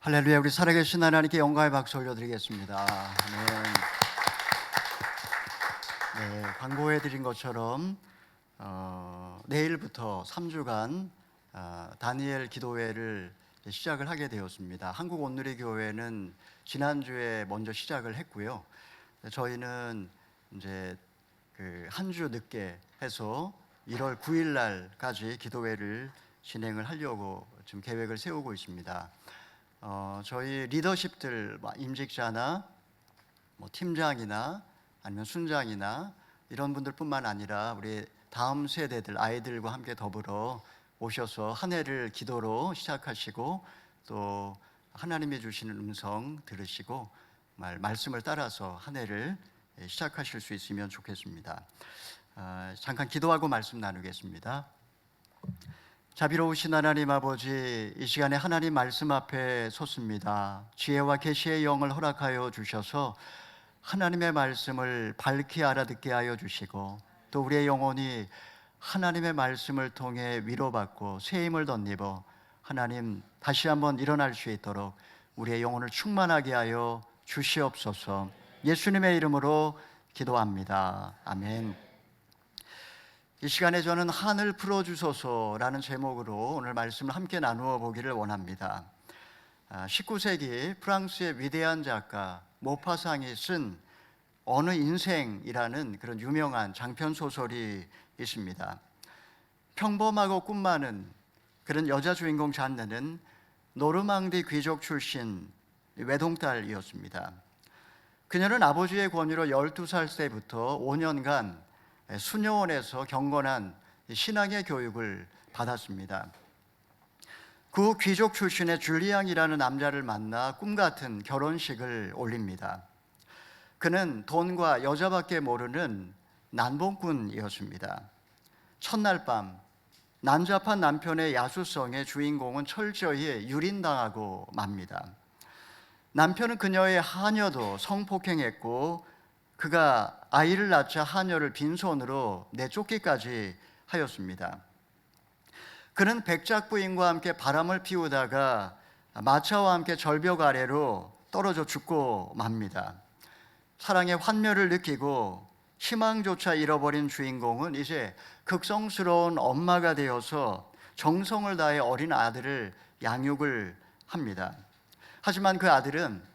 할렐루야. 우리 살아계신 하나님께 영광의 박수 올려드리겠습니다. 아멘. 네, 광고해드린 것처럼 내일부터 3주간 다니엘 기도회를 시작을 하게 되었습니다. 한국 온누리 교회는 지난주에 먼저 시작을 했고요. 저희는 이제 한 주 늦게 해서 1월 9일 날까지 기도회를 진행을 하려고 지금 계획을 세우고 있습니다. 저희 리더십들, 임직자나 팀장이나 아니면 순장이나 이런 분들뿐만 아니라 우리 다음 세대들, 아이들과 함께 더불어 오셔서 한 해를 기도로 시작하시고 또 하나님이 주시는 음성 들으시고 말씀을 따라서 한 해를 시작하실 수 있으면 좋겠습니다. 잠깐 기도하고 말씀 나누겠습니다. 자비로우신 하나님 아버지, 이 시간에 하나님 말씀 앞에 섰습니다. 지혜와 계시의 영을 허락하여 주셔서 하나님의 말씀을 밝히 알아듣게 하여 주시고 또 우리의 영혼이 하나님의 말씀을 통해 위로받고 새 힘을 덧입어 하나님 다시 한번 일어날 수 있도록 우리의 영혼을 충만하게 하여 주시옵소서. 예수님의 이름으로 기도합니다. 아멘. 이 시간에 저는 하늘 풀어주소서라는 제목으로 오늘 말씀을 함께 나누어 보기를 원합니다. 19세기 프랑스의 위대한 작가 모파상이 쓴 어느 인생이라는 그런 유명한 장편 소설이 있습니다. 평범하고 꿈 많은 그런 여자 주인공 잔느는 노르망디 귀족 출신 외동딸이었습니다. 그녀는 아버지의 권유로 12살 때부터 5년간 수녀원에서 경건한 신앙의 교육을 받았습니다. 그 귀족 출신의 줄리앙이라는 남자를 만나 꿈같은 결혼식을 올립니다. 그는 돈과 여자밖에 모르는 난봉꾼이었습니다. 첫날 밤 난잡한 남편의 야수성에 주인공은 철저히 유린당하고 맙니다. 남편은 그녀의 하녀도 성폭행했고 그가 아이를 낳자 하녀를 빈손으로 내쫓기까지 하였습니다. 그는 백작 부인과 함께 바람을 피우다가 마차와 함께 절벽 아래로 떨어져 죽고 맙니다. 사랑의 환멸을 느끼고 희망조차 잃어버린 주인공은 이제 극성스러운 엄마가 되어서 정성을 다해 어린 아들을 양육을 합니다. 하지만 그 아들은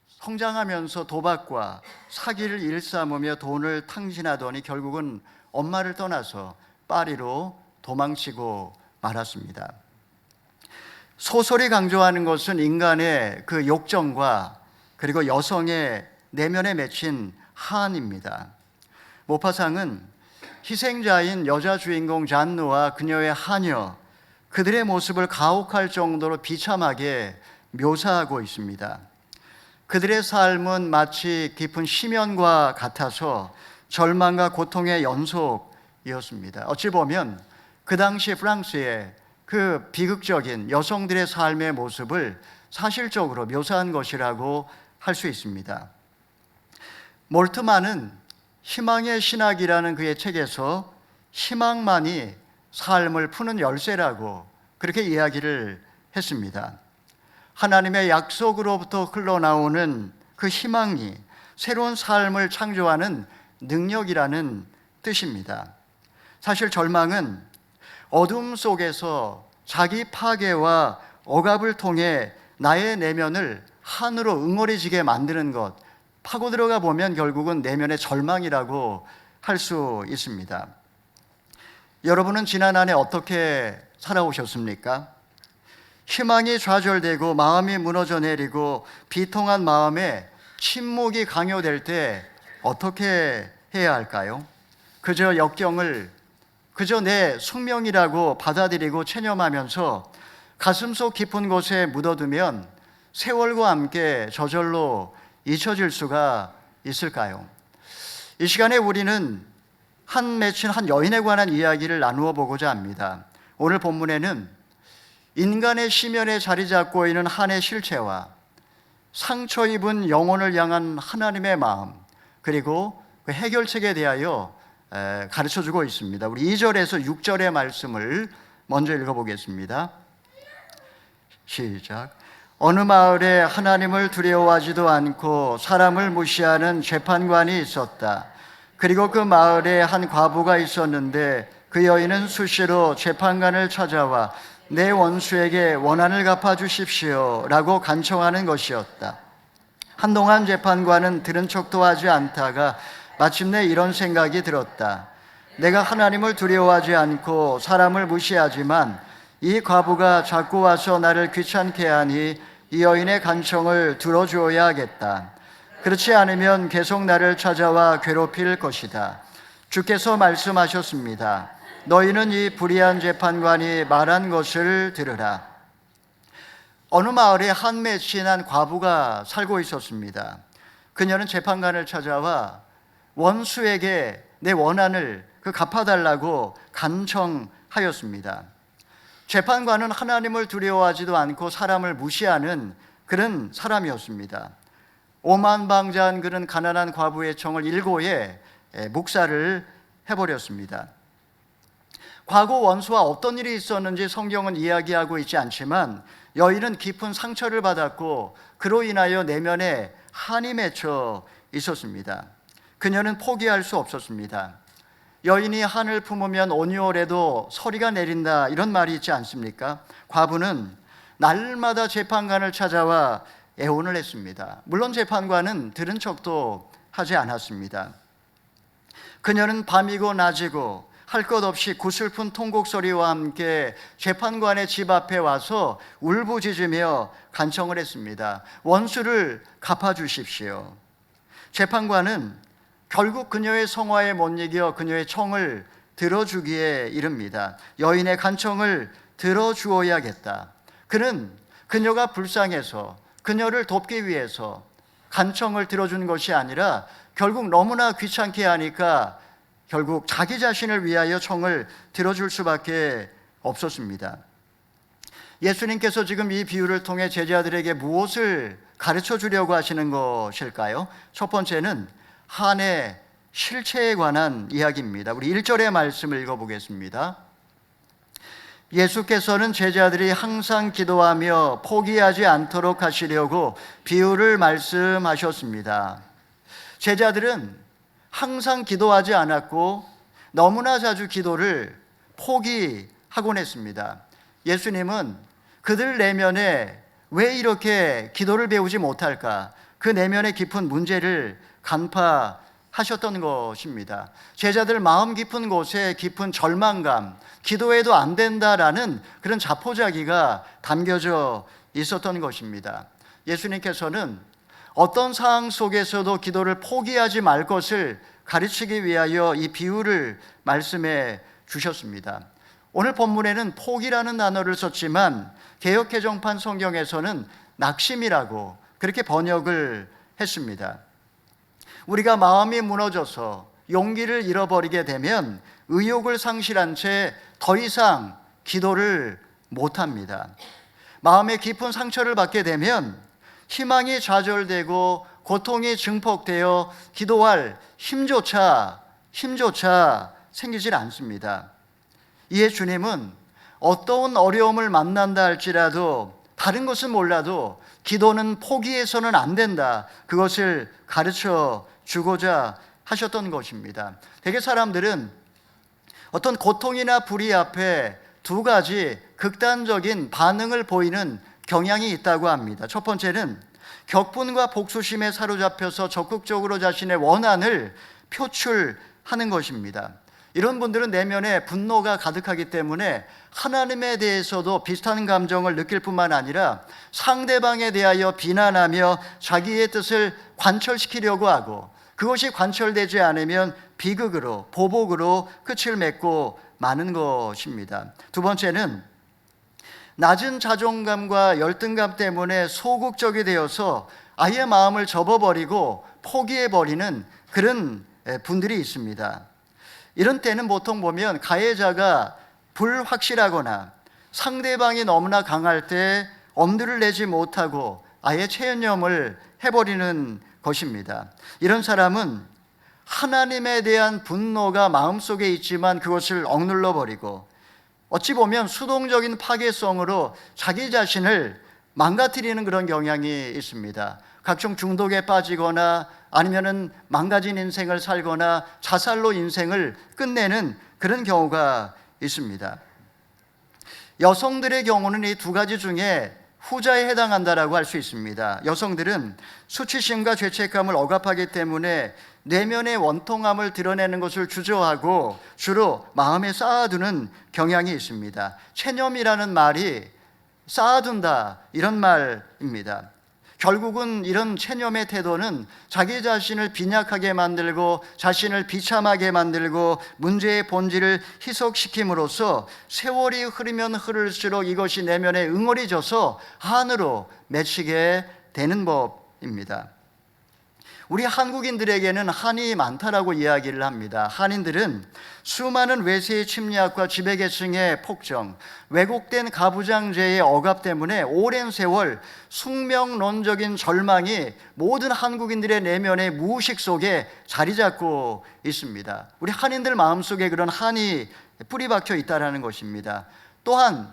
성장하면서 도박과 사기를 일삼으며 돈을 탕진하더니 결국은 엄마를 떠나서 파리로 도망치고 말았습니다. 소설이 강조하는 것은 인간의 그 욕정과 그리고 여성의 내면에 맺힌 한입니다. 모파상은 희생자인 여자 주인공 잔누와 그녀의 하녀, 그들의 모습을 가혹할 정도로 비참하게 묘사하고 있습니다. 그들의 삶은 마치 깊은 심연과 같아서 절망과 고통의 연속이었습니다. 어찌 보면 그 당시 프랑스의 그 비극적인 여성들의 삶의 모습을 사실적으로 묘사한 것이라고 할 수 있습니다. 몰트만은 희망의 신학이라는 그의 책에서 희망만이 삶을 푸는 열쇠라고 그렇게 이야기를 했습니다. 하나님의 약속으로부터 흘러나오는 그 희망이 새로운 삶을 창조하는 능력이라는 뜻입니다. 사실 절망은 어둠 속에서 자기 파괴와 억압을 통해 나의 내면을 한으로 응어리지게 만드는 것, 파고 들어가 보면 결국은 내면의 절망이라고 할 수 있습니다. 여러분은 지난 한 해 어떻게 살아오셨습니까? 희망이 좌절되고 마음이 무너져 내리고 비통한 마음에 침묵이 강요될 때 어떻게 해야 할까요? 그저 역경을 그저 내 숙명이라고 받아들이고 체념하면서 가슴속 깊은 곳에 묻어두면 세월과 함께 저절로 잊혀질 수가 있을까요? 이 시간에 우리는 맺힌 한 여인에 관한 이야기를 나누어 보고자 합니다. 오늘 본문에는 인간의 심연에 자리 잡고 있는 한의 실체와 상처 입은 영혼을 향한 하나님의 마음, 그리고 그 해결책에 대하여 가르쳐주고 있습니다. 우리 2절에서 6절의 말씀을 먼저 읽어보겠습니다. 시작. 어느 마을에 하나님을 두려워하지도 않고 사람을 무시하는 재판관이 있었다. 그리고 그 마을에 한 과부가 있었는데 그 여인은 수시로 재판관을 찾아와 내 원수에게 원한을 갚아주십시오 라고 간청하는 것이었다. 한동안 재판관은 들은 척도 하지 않다가 마침내 이런 생각이 들었다. 내가 하나님을 두려워하지 않고 사람을 무시하지만 이 과부가 자꾸 와서 나를 귀찮게 하니 이 여인의 간청을 들어주어야 하겠다. 그렇지 않으면 계속 나를 찾아와 괴롭힐 것이다. 주께서 말씀하셨습니다. 너희는 이 불의한 재판관이 말한 것을 들으라. 어느 마을에 한 매친한 과부가 살고 있었습니다. 그녀는 재판관을 찾아와 원수에게 내 원한을 갚아달라고 간청하였습니다. 재판관은 하나님을 두려워하지도 않고 사람을 무시하는 그런 사람이었습니다. 오만방자한 그런 가난한 과부의 청을 일고에 묵살을 해버렸습니다. 과거 원수와 어떤 일이 있었는지 성경은 이야기하고 있지 않지만 여인은 깊은 상처를 받았고 그로 인하여 내면에 한이 맺혀 있었습니다. 그녀는 포기할 수 없었습니다. 여인이 한을 품으면 온유월에도 서리가 내린다, 이런 말이 있지 않습니까? 과부는 날마다 재판관을 찾아와 애원을 했습니다. 물론 재판관은 들은 척도 하지 않았습니다. 그녀는 밤이고 낮이고 할 것 없이 구슬픈 통곡 소리와 함께 재판관의 집 앞에 와서 울부짖으며 간청을 했습니다. 원수를 갚아주십시오. 재판관은 결국 그녀의 성화에 못 이겨 그녀의 청을 들어주기에 이릅니다. 여인의 간청을 들어주어야겠다. 그는 그녀가 불쌍해서 그녀를 돕기 위해서 간청을 들어준 것이 아니라 결국 너무나 귀찮게 하니까 결국 자기 자신을 위하여 청을 들어줄 수밖에 없었습니다. 예수님께서 지금 이 비유를 통해 제자들에게 무엇을 가르쳐 주려고 하시는 것일까요? 첫 번째는 한의 실체에 관한 이야기입니다. 우리 1절의 말씀을 읽어보겠습니다. 예수께서는 제자들이 항상 기도하며 포기하지 않도록 하시려고 비유를 말씀하셨습니다. 제자들은 항상 기도하지 않았고 너무나 자주 기도를 포기하곤 했습니다. 예수님은 그들 내면에 왜 이렇게 기도를 배우지 못할까? 그 내면의 깊은 문제를 간파하셨던 것입니다. 제자들 마음 깊은 곳에 깊은 절망감, 기도해도 안 된다라는 그런 자포자기가 담겨져 있었던 것입니다. 예수님께서는 어떤 상황 속에서도 기도를 포기하지 말 것을 가르치기 위하여 이 비유를 말씀해 주셨습니다. 오늘 본문에는 포기라는 단어를 썼지만 개역개정판 성경에서는 낙심이라고 그렇게 번역을 했습니다. 우리가 마음이 무너져서 용기를 잃어버리게 되면 의욕을 상실한 채 더 이상 기도를 못합니다. 마음에 깊은 상처를 받게 되면 희망이 좌절되고 고통이 증폭되어 기도할 힘조차 생기질 않습니다. 이에 주님은 어떠한 어려움을 만난다 할지라도 다른 것은 몰라도 기도는 포기해서는 안 된다, 그것을 가르쳐 주고자 하셨던 것입니다. 대개 사람들은 어떤 고통이나 불의 앞에 두 가지 극단적인 반응을 보이는 경향이 있다고 합니다. 첫 번째는 격분과 복수심에 사로잡혀서 적극적으로 자신의 원한을 표출하는 것입니다. 이런 분들은 내면에 분노가 가득하기 때문에 하나님에 대해서도 비슷한 감정을 느낄 뿐만 아니라 상대방에 대하여 비난하며 자기의 뜻을 관철시키려고 하고, 그것이 관철되지 않으면 비극으로, 보복으로 끝을 맺고 마는 것입니다. 두 번째는 낮은 자존감과 열등감 때문에 소극적이 되어서 아예 마음을 접어버리고 포기해버리는 그런 분들이 있습니다. 이런 때는 보통 보면 가해자가 불확실하거나 상대방이 너무나 강할 때 엄두를 내지 못하고 아예 체념을 해버리는 것입니다. 이런 사람은 하나님에 대한 분노가 마음속에 있지만 그것을 억눌러 버리고 어찌 보면 수동적인 파괴성으로 자기 자신을 망가뜨리는 그런 경향이 있습니다. 각종 중독에 빠지거나 아니면은 망가진 인생을 살거나 자살로 인생을 끝내는 그런 경우가 있습니다. 여성들의 경우는 이 두 가지 중에 후자에 해당한다라고 할 수 있습니다. 여성들은 수치심과 죄책감을 억압하기 때문에 내면의 원통함을 드러내는 것을 주저하고 주로 마음에 쌓아두는 경향이 있습니다. 체념이라는 말이 쌓아둔다 이런 말입니다. 결국은 이런 체념의 태도는 자기 자신을 빈약하게 만들고 자신을 비참하게 만들고 문제의 본질을 희석시킴으로써 세월이 흐르면 흐를수록 이것이 내면에 응어리져서 한으로 맺히게 되는 법입니다. 우리 한국인들에게는 한이 많다라고 이야기를 합니다. 한인들은 수많은 외세의 침략과 지배계층의 폭정, 왜곡된 가부장제의 억압 때문에 오랜 세월 숙명론적인 절망이 모든 한국인들의 내면의 무의식 속에 자리 잡고 있습니다. 우리 한인들 마음속에 그런 한이 뿌리박혀 있다는 것입니다. 또한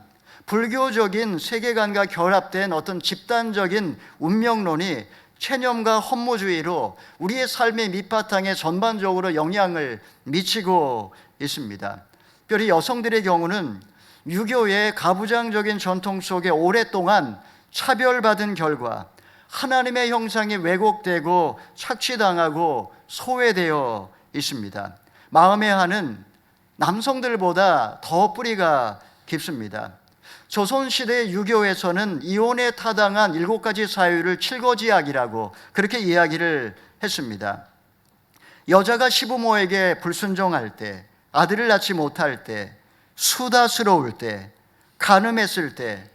불교적인 세계관과 결합된 어떤 집단적인 운명론이 체념과 헛모주의로 우리의 삶의 밑바탕에 전반적으로 영향을 미치고 있습니다. 특별히 여성들의 경우는 유교의 가부장적인 전통 속에 오랫동안 차별받은 결과 하나님의 형상이 왜곡되고 착취당하고 소외되어 있습니다. 마음의 한은 남성들보다 더 뿌리가 깊습니다. 조선시대 유교에서는 이혼에 타당한 7가지 사유를 칠거지약이라고 그렇게 이야기를 했습니다. 여자가 시부모에게 불순종할 때, 아들을 낳지 못할 때, 수다스러울 때, 간음했을 때,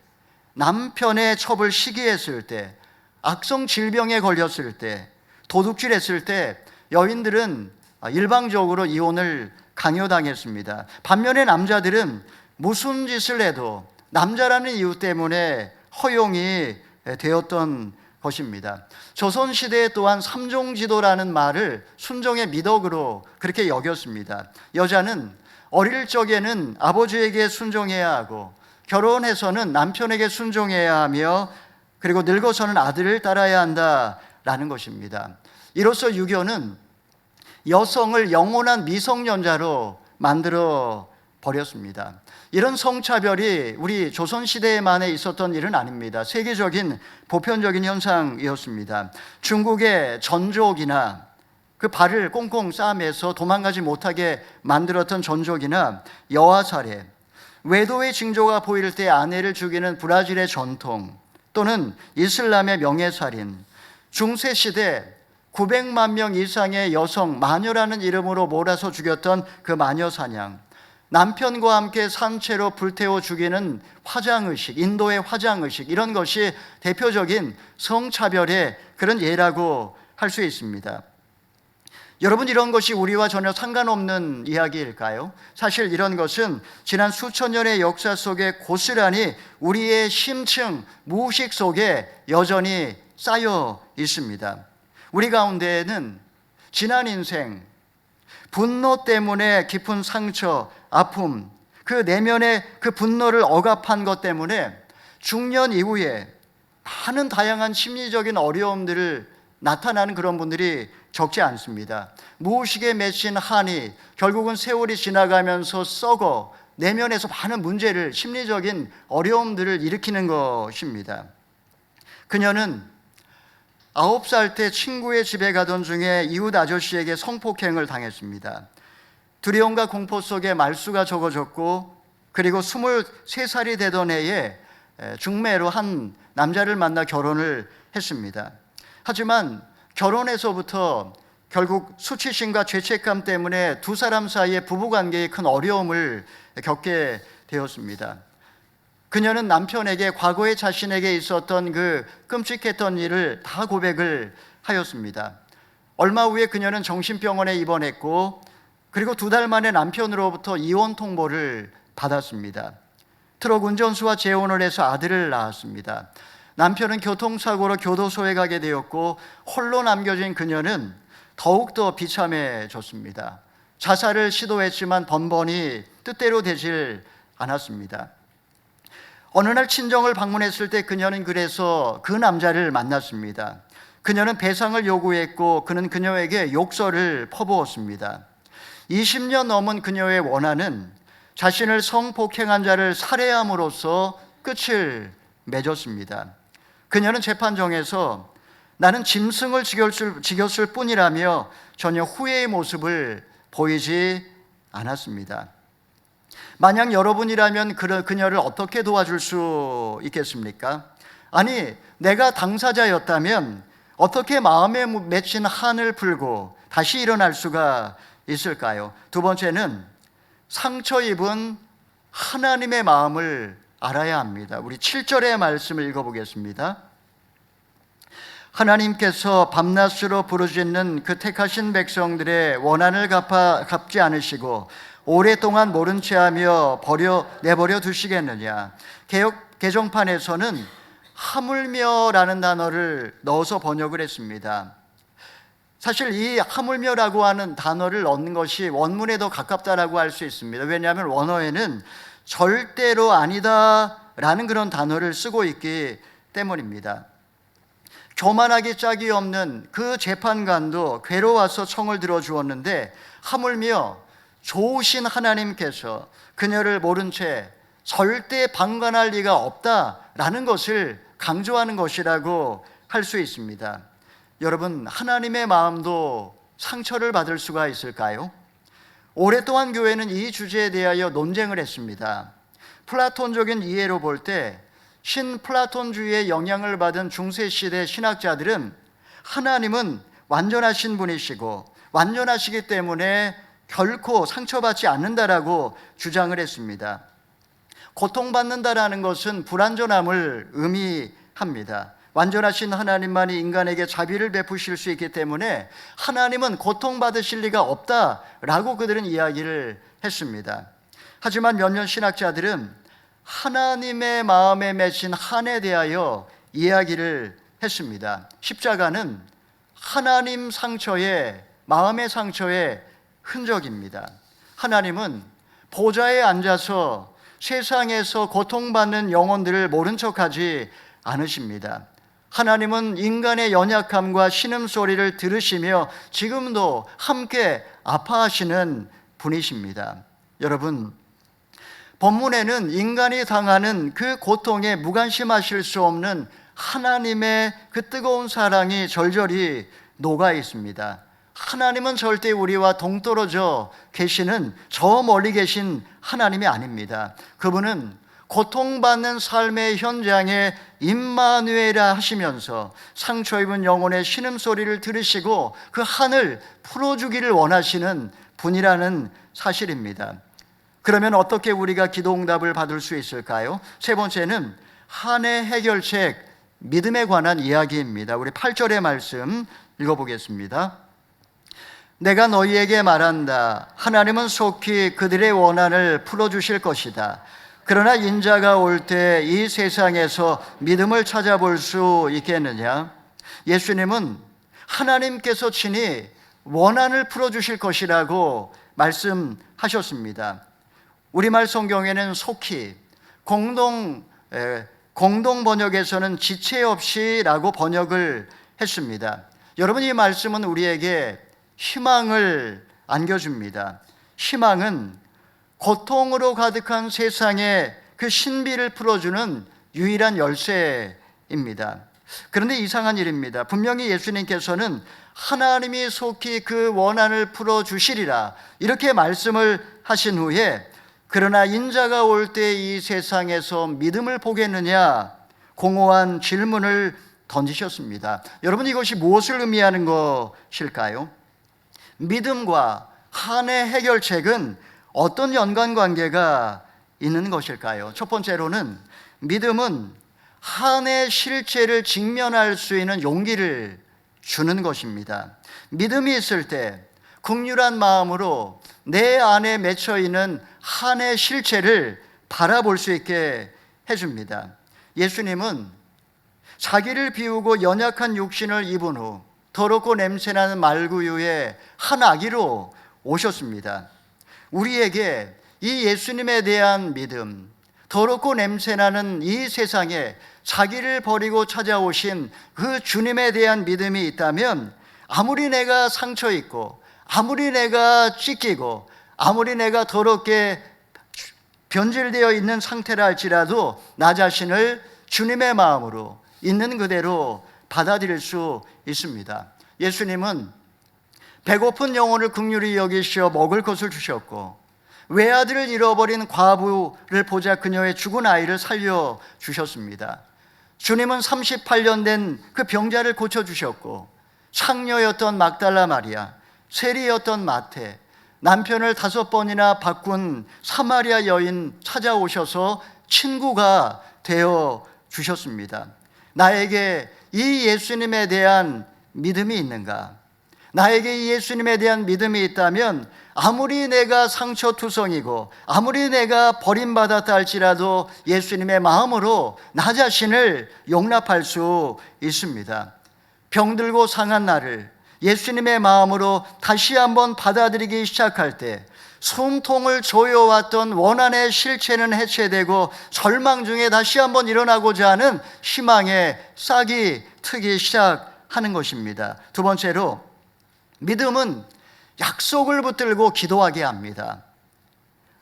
남편의 첩을 시기했을 때, 악성 질병에 걸렸을 때, 도둑질했을 때 여인들은 일방적으로 이혼을 강요당했습니다. 반면에 남자들은 무슨 짓을 해도 남자라는 이유 때문에 허용이 되었던 것입니다. 조선시대에 또한 삼종지도라는 말을 순종의 미덕으로 그렇게 여겼습니다. 여자는 어릴 적에는 아버지에게 순종해야 하고 결혼해서는 남편에게 순종해야 하며 그리고 늙어서는 아들을 따라야 한다라는 것입니다. 이로써 유교는 여성을 영원한 미성년자로 만들어 버렸습니다. 이런 성차별이 우리 조선시대에만에 있었던 일은 아닙니다. 세계적인 보편적인 현상이었습니다. 중국의 전족이나 그 발을 꽁꽁 싸매서 도망가지 못하게 만들었던 전족이나 여아살해, 외도의 징조가 보일 때 아내를 죽이는 브라질의 전통, 또는 이슬람의 명예살인, 중세시대 900만 명 이상의 여성 마녀라는 이름으로 몰아서 죽였던 그 마녀 사냥, 남편과 함께 산채로 불태워 죽이는 화장의식, 인도의 화장의식, 이런 것이 대표적인 성차별의 그런 예라고 할 수 있습니다. 여러분, 이런 것이 우리와 전혀 상관없는 이야기일까요? 사실 이런 것은 지난 수천 년의 역사 속에 고스란히 우리의 심층, 무의식 속에 여전히 쌓여 있습니다. 우리 가운데에는 지난 인생, 분노 때문에 깊은 상처, 아픔, 그 내면의 그 분노를 억압한 것 때문에 중년 이후에 많은 다양한 심리적인 어려움들을 나타나는 그런 분들이 적지 않습니다. 무의식에 맺힌 한이 결국은 세월이 지나가면서 썩어 내면에서 많은 문제를, 심리적인 어려움들을 일으키는 것입니다. 그녀는 9살 때 친구의 집에 가던 중에 이웃 아저씨에게 성폭행을 당했습니다. 두려움과 공포 속에 말수가 적어졌고, 그리고 23살이 되던 해에 중매로 한 남자를 만나 결혼을 했습니다. 하지만 결혼해서부터 결국 수치심과 죄책감 때문에 두 사람 사이의 부부관계에 큰 어려움을 겪게 되었습니다. 그녀는 남편에게 과거에 자신에게 있었던 그 끔찍했던 일을 다 고백을 하였습니다. 얼마 후에 그녀는 정신병원에 입원했고, 그리고 2달 만에 남편으로부터 이혼 통보를 받았습니다. 트럭 운전수와 재혼을 해서 아들을 낳았습니다. 남편은 교통사고로 교도소에 가게 되었고, 홀로 남겨진 그녀는 더욱더 비참해졌습니다. 자살을 시도했지만 번번이 뜻대로 되질 않았습니다. 어느 날 친정을 방문했을 때 그녀는 그래서 그 남자를 만났습니다. 그녀는 배상을 요구했고 그는 그녀에게 욕설을 퍼부었습니다. 20년 넘은 그녀의 원한은 자신을 성폭행한 자를 살해함으로써 끝을 맺었습니다. 그녀는 재판정에서 나는 짐승을 지겼을 뿐이라며 전혀 후회의 모습을 보이지 않았습니다. 만약 여러분이라면 그녀를 어떻게 도와줄 수 있겠습니까? 아니, 내가 당사자였다면 어떻게 마음에 맺힌 한을 풀고 다시 일어날 수가 있을까요? 두 번째는 상처 입은 하나님의 마음을 알아야 합니다. 우리 7절의 말씀을 읽어보겠습니다. 하나님께서 밤낮으로 부르짖는 그 택하신 백성들의 원한을 갚지 않으시고 오랫동안 모른 채하며 내버려 두시겠느냐. 개정판에서는 하물며라는 단어를 넣어서 번역을 했습니다. 사실 이 하물며라고 하는 단어를 넣는 것이 원문에 더 가깝다라고 할 수 있습니다. 왜냐하면 원어에는 절대로 아니다라는 그런 단어를 쓰고 있기 때문입니다. 교만하기 짝이 없는 그 재판관도 괴로워서 청을 들어주었는데 하물며 좋으신 하나님께서 그녀를 모른 채 절대 방관할 리가 없다라는 것을 강조하는 것이라고 할 수 있습니다. 여러분, 하나님의 마음도 상처를 받을 수가 있을까요? 오랫동안 교회는 이 주제에 대하여 논쟁을 했습니다. 플라톤적인 이해로 볼 때 신플라톤주의의 영향을 받은 중세시대 신학자들은 하나님은 완전하신 분이시고 완전하시기 때문에 결코 상처받지 않는다라고 주장을 했습니다. 고통받는다라는 것은 불완전함을 의미합니다. 완전하신 하나님만이 인간에게 자비를 베푸실 수 있기 때문에 하나님은 고통받으실 리가 없다라고 그들은 이야기를 했습니다. 하지만 몇몇 신학자들은 하나님의 마음에 맺힌 한에 대하여 이야기를 했습니다. 십자가는 하나님 마음의 상처의 흔적입니다. 하나님은 보좌에 앉아서 세상에서 고통받는 영혼들을 모른 척하지 않으십니다. 하나님은 인간의 연약함과 신음소리를 들으시며 지금도 함께 아파하시는 분이십니다. 여러분, 본문에는 인간이 당하는 그 고통에 무관심하실 수 없는 하나님의 그 뜨거운 사랑이 절절히 녹아 있습니다. 하나님은 절대 우리와 동떨어져 계시는 저 멀리 계신 하나님이 아닙니다. 그분은 고통받는 삶의 현장에 임마누엘이라 하시면서 상처 입은 영혼의 신음소리를 들으시고 그 한을 풀어주기를 원하시는 분이라는 사실입니다. 그러면 어떻게 우리가 기도응답을 받을 수 있을까요? 세 번째는 한의 해결책, 믿음에 관한 이야기입니다. 우리 8절의 말씀 읽어보겠습니다. 내가 너희에게 말한다. 하나님은 속히 그들의 원한을 풀어주실 것이다. 그러나 인자가 올 때 이 세상에서 믿음을 찾아볼 수 있겠느냐? 예수님은 하나님께서 친히 원한을 풀어주실 것이라고 말씀하셨습니다. 우리말 성경에는 속히, 공동 번역에서는 지체 없이라고 번역을 했습니다. 여러분, 이 말씀은 우리에게 희망을 안겨줍니다. 희망은 고통으로 가득한 세상의 그 신비를 풀어주는 유일한 열쇠입니다. 그런데 이상한 일입니다. 분명히 예수님께서는 하나님이 속히 그 원한을 풀어주시리라 이렇게 말씀을 하신 후에 그러나 인자가 올 때 이 세상에서 믿음을 보겠느냐 공허한 질문을 던지셨습니다. 여러분, 이것이 무엇을 의미하는 것일까요? 믿음과 한의 해결책은 어떤 연관관계가 있는 것일까요? 첫 번째로는 믿음은 한의 실체를 직면할 수 있는 용기를 주는 것입니다. 믿음이 있을 때 긍휼한 마음으로 내 안에 맺혀 있는 한의 실체를 바라볼 수 있게 해줍니다. 예수님은 자기를 비우고 연약한 육신을 입은 후 더럽고 냄새나는 말구유에 한 아기로 오셨습니다. 우리에게 이 예수님에 대한 믿음, 더럽고 냄새나는 이 세상에 자기를 버리고 찾아오신 그 주님에 대한 믿음이 있다면, 아무리 내가 상처 있고, 아무리 내가 찢기고, 아무리 내가 더럽게 변질되어 있는 상태라 할지라도 나 자신을 주님의 마음으로 있는 그대로 받아들일 수 있습니다. 예수님은 배고픈 영혼을 긍휼히 여기시어 먹을 것을 주셨고, 외아들을 잃어버린 과부를 보자 그녀의 죽은 아이를 살려주셨습니다. 주님은 38년 된 그 병자를 고쳐주셨고, 창녀였던 막달라 마리아, 세리였던 마태, 남편을 5번이나 바꾼 사마리아 여인 찾아오셔서 친구가 되어 주셨습니다. 나에게 이 예수님에 대한 믿음이 있는가? 나에게 이 예수님에 대한 믿음이 있다면, 아무리 내가 상처투성이고 아무리 내가 버림받았다 할지라도 예수님의 마음으로 나 자신을 용납할 수 있습니다. 병들고 상한 나를 예수님의 마음으로 다시 한번 받아들이기 시작할 때, 숨통을 조여왔던 원한의 실체는 해체되고 절망 중에 다시 한번 일어나고자 하는 희망의 싹이 트기 시작하는 것입니다. 두 번째로, 믿음은 약속을 붙들고 기도하게 합니다.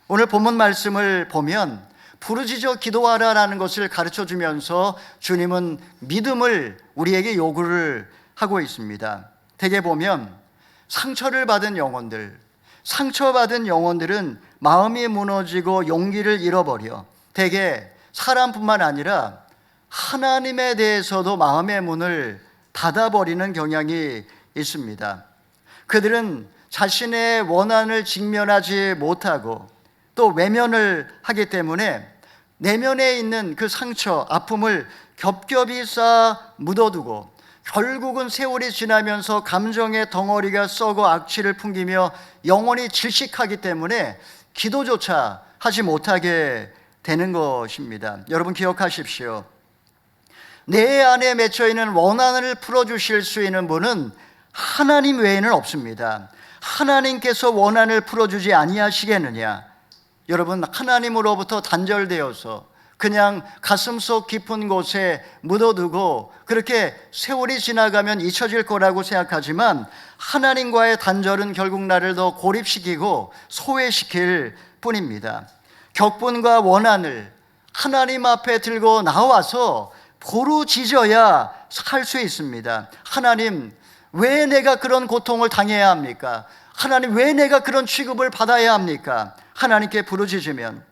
오늘 본문 말씀을 보면 부르짖어 기도하라라는 것을 가르쳐 주면서 주님은 믿음을 우리에게 요구를 하고 있습니다. 대개 보면 상처를 받은 영혼들, 상처받은 영혼들은 마음이 무너지고 용기를 잃어버려 대개 사람뿐만 아니라 하나님에 대해서도 마음의 문을 닫아버리는 경향이 있습니다. 그들은 자신의 원한을 직면하지 못하고 또 외면을 하기 때문에 내면에 있는 그 상처, 아픔을 겹겹이 쌓아 묻어두고 결국은 세월이 지나면서 감정의 덩어리가 썩어 악취를 풍기며 영혼이 질식하기 때문에 기도조차 하지 못하게 되는 것입니다. 여러분 기억하십시오. 내 안에 맺혀있는 원한을 풀어주실 수 있는 분은 하나님 외에는 없습니다. 하나님께서 원한을 풀어주지 아니하시겠느냐? 여러분, 하나님으로부터 단절되어서 그냥 가슴속 깊은 곳에 묻어두고 그렇게 세월이 지나가면 잊혀질 거라고 생각하지만, 하나님과의 단절은 결국 나를 더 고립시키고 소외시킬 뿐입니다. 격분과 원한을 하나님 앞에 들고 나와서 부르짖어야 살 수 있습니다. 하나님, 왜 내가 그런 고통을 당해야 합니까? 하나님, 왜 내가 그런 취급을 받아야 합니까? 하나님께 부르짖으면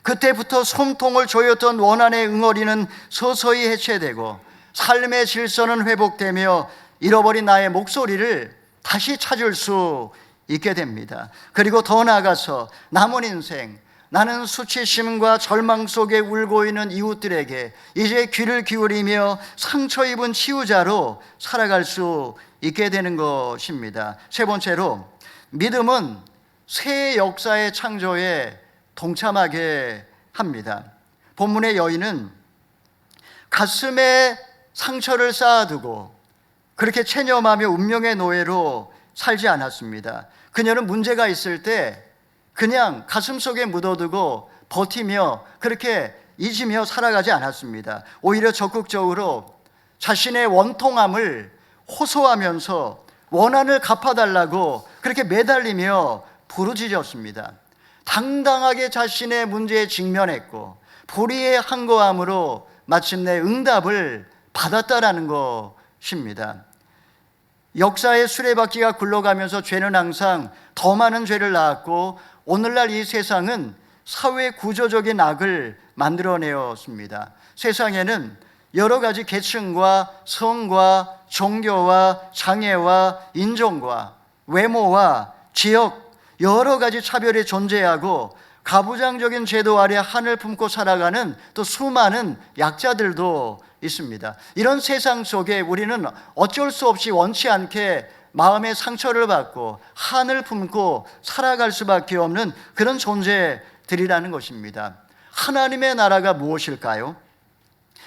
그때부터 숨통을 조였던 원한의 응어리는 서서히 해체되고 삶의 질서는 회복되며 잃어버린 나의 목소리를 다시 찾을 수 있게 됩니다. 그리고 더 나아가서 남은 인생, 나는 수치심과 절망 속에 울고 있는 이웃들에게 이제 귀를 기울이며 상처 입은 치유자로 살아갈 수 있게 되는 것입니다. 세 번째로, 믿음은 새 역사의 창조에 동참하게 합니다. 본문의 여인은 가슴에 상처를 쌓아두고 그렇게 체념하며 운명의 노예로 살지 않았습니다. 그녀는 문제가 있을 때 그냥 가슴속에 묻어두고 버티며 그렇게 잊으며 살아가지 않았습니다. 오히려 적극적으로 자신의 원통함을 호소하면서 원한을 갚아달라고 그렇게 매달리며 부르짖었습니다. 당당하게 자신의 문제에 직면했고 불의의 항거함으로 마침내 응답을 받았다라는 것입니다. 역사의 수레바퀴가 굴러가면서 죄는 항상 더 많은 죄를 낳았고, 오늘날 이 세상은 사회 구조적인 악을 만들어내었습니다. 세상에는 여러 가지 계층과 성과 종교와 장애와 인종과 외모와 지역, 여러 가지 차별이 존재하고 가부장적인 제도 아래 한을 품고 살아가는 또 수많은 약자들도 있습니다. 이런 세상 속에 우리는 어쩔 수 없이 원치 않게 마음의 상처를 받고 한을 품고 살아갈 수밖에 없는 그런 존재들이라는 것입니다. 하나님의 나라가 무엇일까요?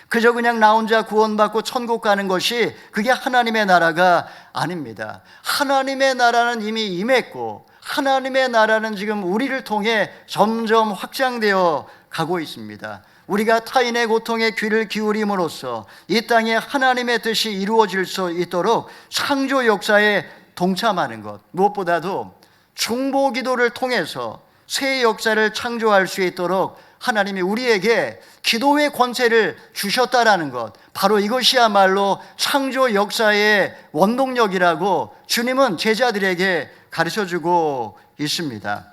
그저 그냥 나 혼자 구원받고 천국 가는 것이 그게 하나님의 나라가 아닙니다. 하나님의 나라는 이미 임했고 하나님의 나라는 지금 우리를 통해 점점 확장되어 가고 있습니다. 우리가 타인의 고통에 귀를 기울임으로써 이 땅에 하나님의 뜻이 이루어질 수 있도록 창조 역사에 동참하는 것, 무엇보다도 중보 기도를 통해서 새 역사를 창조할 수 있도록 하나님이 우리에게 기도의 권세를 주셨다라는 것, 바로 이것이야말로 창조 역사의 원동력이라고 주님은 제자들에게 가르쳐주고 있습니다.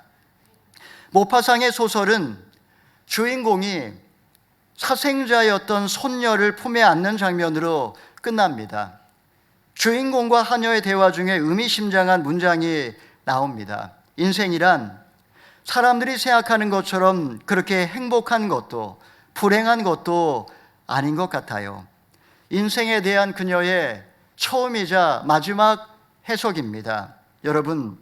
모파상의 소설은 주인공이 사생자였던 손녀를 품에 안는 장면으로 끝납니다. 주인공과 하녀의 대화 중에 의미심장한 문장이 나옵니다. 인생이란 사람들이 생각하는 것처럼 그렇게 행복한 것도 불행한 것도 아닌 것 같아요. 인생에 대한 그녀의 처음이자 마지막 해석입니다. 여러분,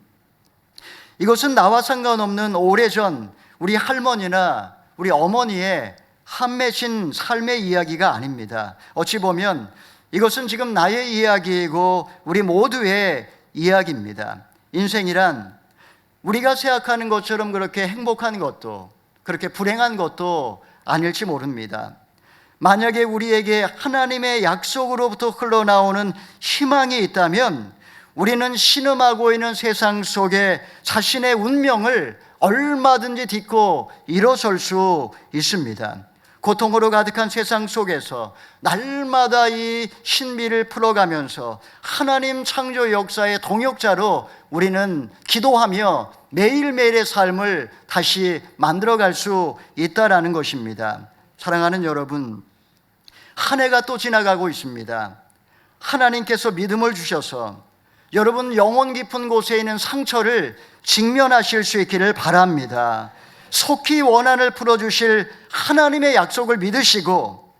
이것은 나와 상관없는 오래전 우리 할머니나 우리 어머니의 한맺힌 삶의 이야기가 아닙니다. 어찌 보면 이것은 지금 나의 이야기이고 우리 모두의 이야기입니다. 인생이란 우리가 생각하는 것처럼 그렇게 행복한 것도 그렇게 불행한 것도 아닐지 모릅니다. 만약에 우리에게 하나님의 약속으로부터 흘러나오는 희망이 있다면 우리는 신음하고 있는 세상 속에 자신의 운명을 얼마든지 딛고 일어설 수 있습니다. 고통으로 가득한 세상 속에서 날마다 이 신비를 풀어가면서 하나님 창조 역사의 동역자로 우리는 기도하며 매일매일의 삶을 다시 만들어갈 수 있다라는 것입니다. 사랑하는 여러분, 한 해가 또 지나가고 있습니다. 하나님께서 믿음을 주셔서 여러분 영혼 깊은 곳에 있는 상처를 직면하실 수 있기를 바랍니다. 속히 원한을 풀어주실 하나님의 약속을 믿으시고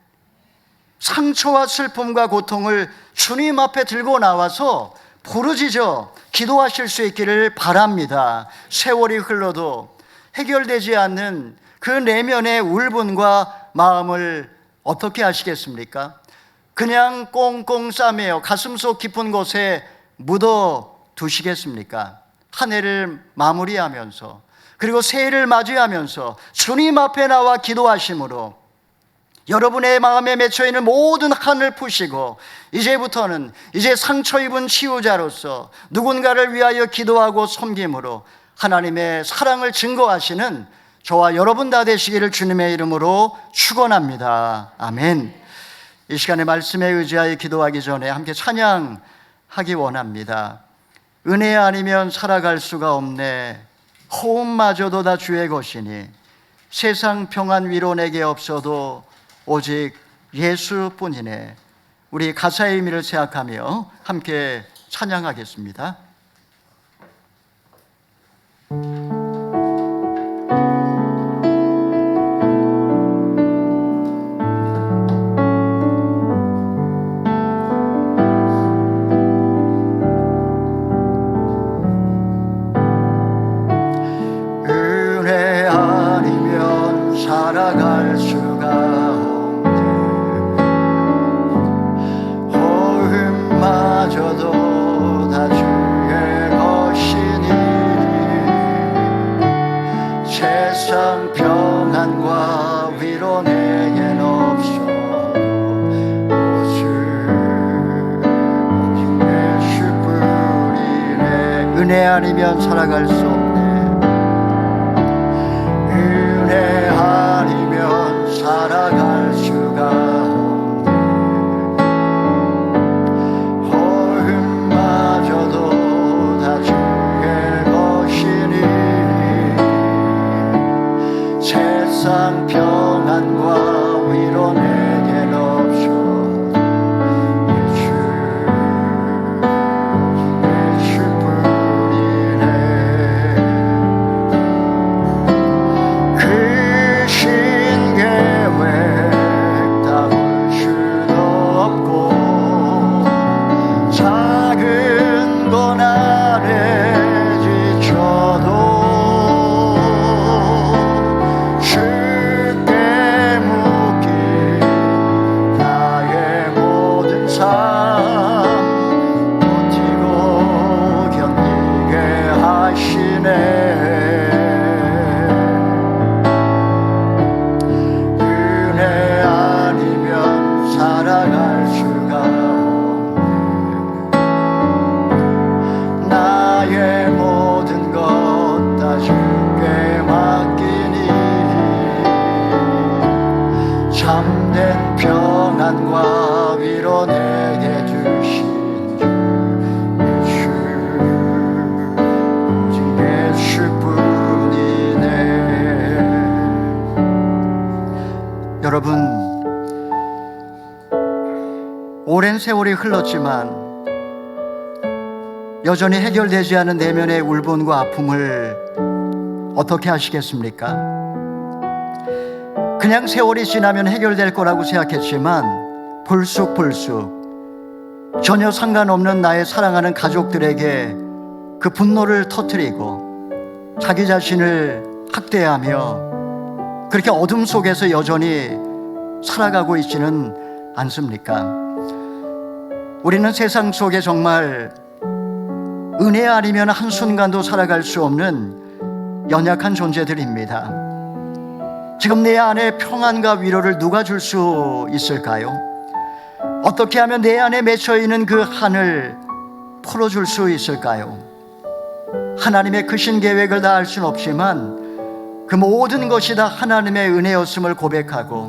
상처와 슬픔과 고통을 주님 앞에 들고 나와서 부르짖어 기도하실 수 있기를 바랍니다. 세월이 흘러도 해결되지 않는 그 내면의 울분과 마음을 어떻게 하시겠습니까? 그냥 꽁꽁 싸매어 가슴속 깊은 곳에 묻어 두시겠습니까? 한 해를 마무리하면서 그리고 새해를 맞이하면서 주님 앞에 나와 기도하심으로 여러분의 마음에 맺혀있는 모든 한을 푸시고 이제부터는 이제 상처 입은 치유자로서 누군가를 위하여 기도하고 섬김으로 하나님의 사랑을 증거하시는 저와 여러분 다 되시기를 주님의 이름으로 축원합니다. 아멘. 이 시간에 말씀에 의지하여 기도하기 전에 함께 찬양하기 원합니다. 은혜 아니면 살아갈 수가 없네. 호흡마저도 다 주의 것이니 세상 평안 위로 내게 없어도 오직 예수뿐이네. 우리 가사의 의미를 생각하며 함께 찬양하겠습니다. 은혜 아니면 살아갈 수가 없네. 호흡마저도 다 주의 것이니 세상 평안과 위로 내겐 없어도 오직 예수뿐이네. 은혜 아니면 살아갈 수 없네. 은혜 아니면 살아갈 수가 없네. 호흡마저도 다 주의 것이니 세상 평안과 위로 내겐 없어도 예수뿐이네. 그 신계획 담을 수도 없고 작은 고난에 지쳐도 쉽게 묶인 평안과 위로 내게 주신 주 예수, 오직 예수뿐이네. 여러분, 오랜 세월이 흘렀지만 여전히 해결되지 않은 내면의 울분과 아픔을 어떻게 하시겠습니까? 그냥 세월이 지나면 해결될 거라고 생각했지만 불쑥불쑥 전혀 상관없는 나의 사랑하는 가족들에게 그 분노를 터뜨리고 자기 자신을 학대하며 그렇게 어둠 속에서 여전히 살아가고 있지는 않습니까? 우리는 세상 속에 정말 은혜 아니면 한순간도 살아갈 수 없는 연약한 존재들입니다. 지금 내 안에 평안과 위로를 누가 줄 수 있을까요? 어떻게 하면 내 안에 맺혀있는 그 한을 풀어줄 수 있을까요? 하나님의 크신 계획을 다 알 수는 없지만 그 모든 것이 다 하나님의 은혜였음을 고백하고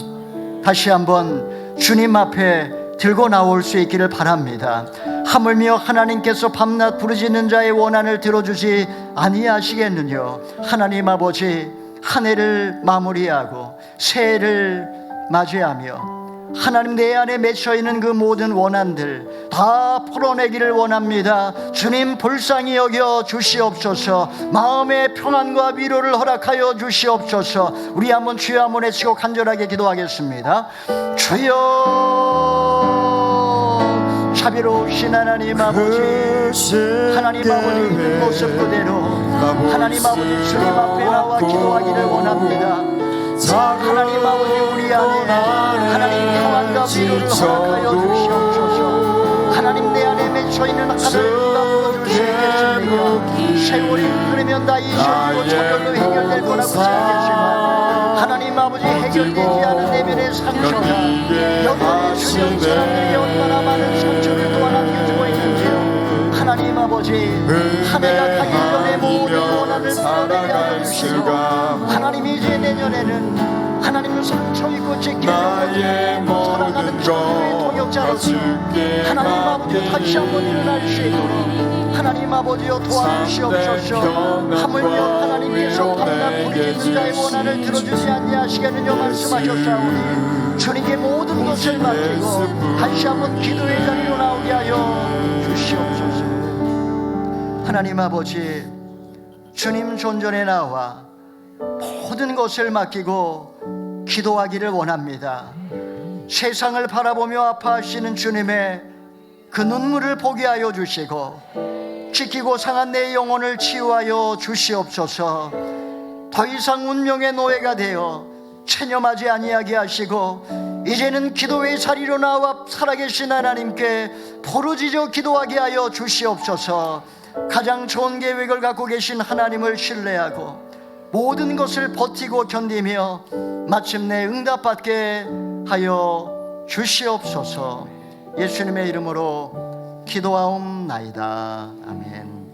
다시 한번 주님 앞에 들고 나올 수 있기를 바랍니다. 하물며 하나님께서 밤낮 부르짖는 자의 원한을 들어주지 아니하시겠느냐. 하나님 아버지, 한 해를 마무리하고 새해를 맞이하며 하나님 내 안에 맺혀있는 그 모든 원한들 다 풀어내기를 원합니다. 주님 불쌍히 여겨 주시옵소서. 마음의 평안과 위로를 허락하여 주시옵소서. 우리 한번 주여 한번 외치고 간절하게 기도하겠습니다. 주여, 자비로우신 하나님 아버지, 하나님 아버지 있는 모습 그대로 하나님 아버지 주님 앞에 나와 기도하기를 원합니다. 하나님 아버지, 우리 안에 하나님 평안과 위로를 허락하여 주시옵소서. 하나님 내 안에 맺혀있는 하늘 누가 풀어주시겠습니까? 세월이 흐르면 다 잊혀지고 저절로 해결될 거라고 생각했지만 하나님 아버지, 해결되지 않은 내면의 상처가 여전히 주님 사람들에게 얼마나 많은 상처를 또한 남겨주고 있는지요. 하나님 아버지, 한 해가 가기 전에 모든 원한을 풀어내게 하여 주시고 하나님 이제 내년에는 하나님은 상처 입고 찢기는 사랑하는 주님의 동역자로서 하나님 아버지 다시 한번 일어날 수 있도록 하나님 아버지여 도와주시옵소서. 하물며 하나님께서 밤낮 부르짖는 자의 원한을 들어주지 아니하시겠느냐 말씀하셨사오니 주님께 모든 것을 맡기고 다시 한번 기도의 자리로 나오게 하여 주시옵소서. 하나님 아버지, 주님 존전에 나와 모든 것을 맡기고 기도하기를 원합니다. 세상을 바라보며 아파하시는 주님의 그 눈물을 보게 하여 주시고 찢기고 상한 내 영혼을 치유하여 주시옵소서. 더 이상 운명의 노예가 되어 체념하지 아니하게 하시고 이제는 기도의 자리로 나와 살아계신 하나님께 부르짖어 기도하게 하여 주시옵소서. 가장 좋은 계획을 갖고 계신 하나님을 신뢰하고 모든 것을 버티고 견디며 마침내 응답받게 하여 주시옵소서. 예수님의 이름으로 기도하옵나이다. 아멘.